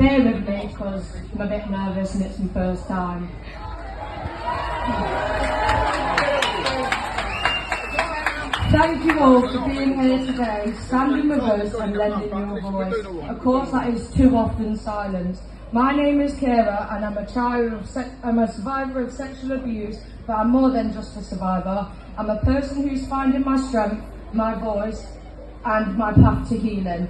bear with me because I'm a bit nervous and it's my first time. Thank you all for being here today, standing with us and lending your voice. Of course, that is too often silent. My name is Kira and I'm a survivor of sexual abuse, but I'm more than just a survivor. I'm a person who's finding my strength, my voice and my path to healing.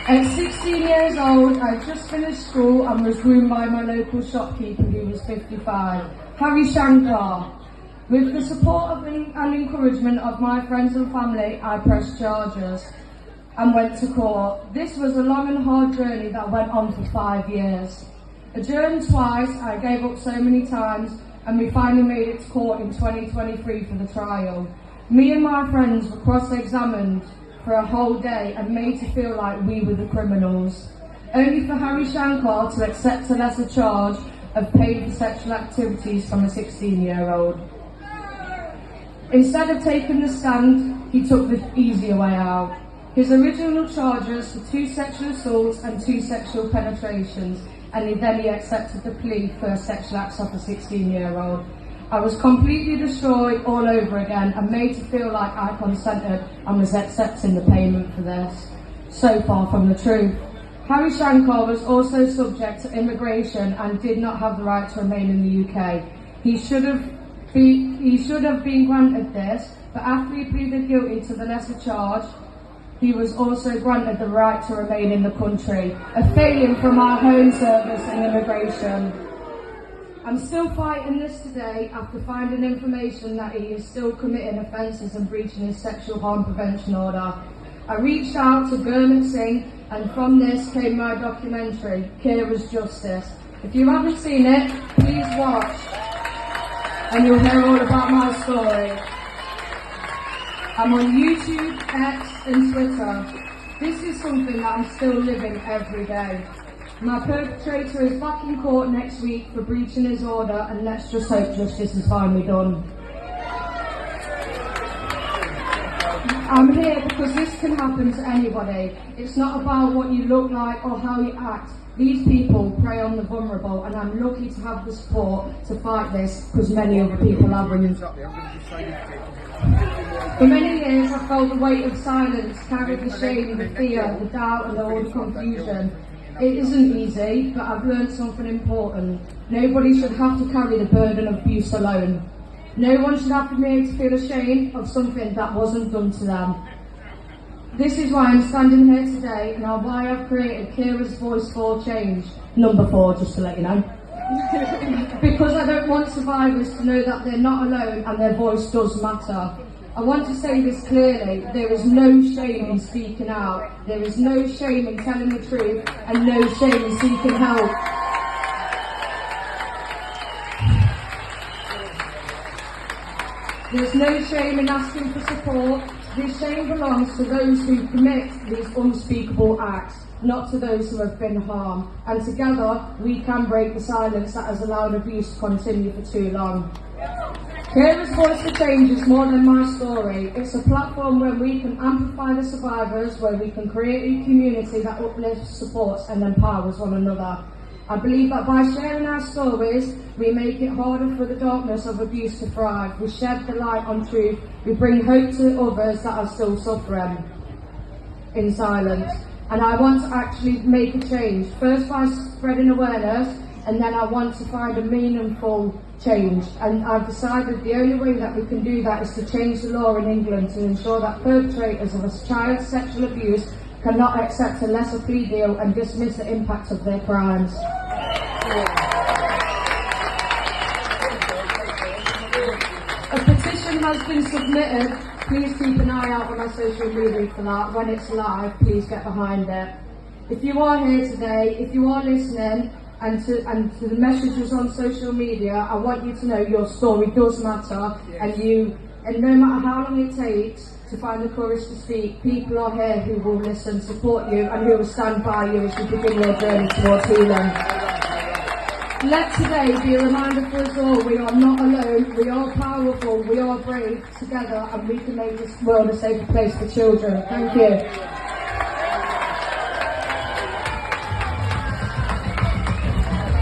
At 16 years old, I just finished school and was groomed by my local shopkeeper who was 55, Harry Shankar. With the support and encouragement of my friends and family, I pressed charges and went to court. This was a long and hard journey that went on for 5 years. Adjourned twice, I gave up so many times, and we finally made it to court in 2023 for the trial. Me and my friends were cross-examined for a whole day and made to feel like we were the criminals, only for Harry Shankar to accept a lesser charge of paying for sexual activities from a 16-year-old. Instead of taking the stand, he took the easier way out. His original charges were 2 sexual assaults and 2 sexual penetrations, and then he accepted the plea for sexual acts of a 16-year-old. I was completely destroyed all over again and made to feel like I consented and was accepting the payment for this. So far from the truth. Harry Shankar was also subject to immigration and did not have the right to remain in the UK. He should have been granted this, but after he pleaded guilty to the lesser charge, he was also granted the right to remain in the country, a failing from our Home Service and immigration. I'm still fighting this today after finding information that he is still committing offences and breaching his sexual harm prevention order. I reached out to Gurmeet Singh, and from this came my documentary, Kira's Justice. If you haven't seen it, please watch, and you'll hear all about my story. I'm on YouTube, X and Twitter. This is something that I'm still living every day. My perpetrator is back in court next week for breaching his order, and let's just hope justice is finally done. I'm here because this can happen to anybody. It's not about what you look like or how you act. These people prey on the vulnerable, and I'm lucky to have the support to fight this because many other people haven't. For many years I felt the weight of silence, carried the shame, the fear, the doubt and all the confusion. It isn't easy, but I've learned something important. Nobody should have to carry the burden of abuse alone. No one should have to be made to feel ashamed of something that wasn't done to them. This is why I'm standing here today, and why I've created Kira's Voice for Change, number 4, just to let you know. Because I don't want survivors to know that they're not alone and their voice does matter. I want to say this clearly, there is no shame in speaking out, there is no shame in telling the truth, and no shame in seeking help. There's no shame in asking for support. This shame belongs to those who commit these unspeakable acts, not to those who have been harmed. And together, we can break the silence that has allowed abuse to continue for too long. Kira's Voice for Change is more than my story. It's a platform where we can amplify the survivors, where we can create a community that uplifts, supports and empowers one another. I believe that by sharing our stories, we make it harder for the darkness of abuse to thrive. We shed the light on truth. We bring hope to others that are still suffering in silence. And I want to actually make a change, first by spreading awareness, and then I want to find a meaningful change. And I've decided the only way that we can do that is to change the law in England to ensure that perpetrators of a child's sexual abuse cannot accept a lesser plea deal and dismiss the impact of their crimes. A petition has been submitted. Please keep an eye out on our social media for that. When it's live, please get behind it. If you are here today, if you are listening, and to the messages on social media, I want you to know your story does matter, and no matter how long it takes to find the courage to speak, people are here who will listen, support you, and who will stand by you as you begin your journey towards healing. Let today be a reminder for us all, we are not alone, we are powerful, we are brave together, and we can make this world a safer place for children. Thank you.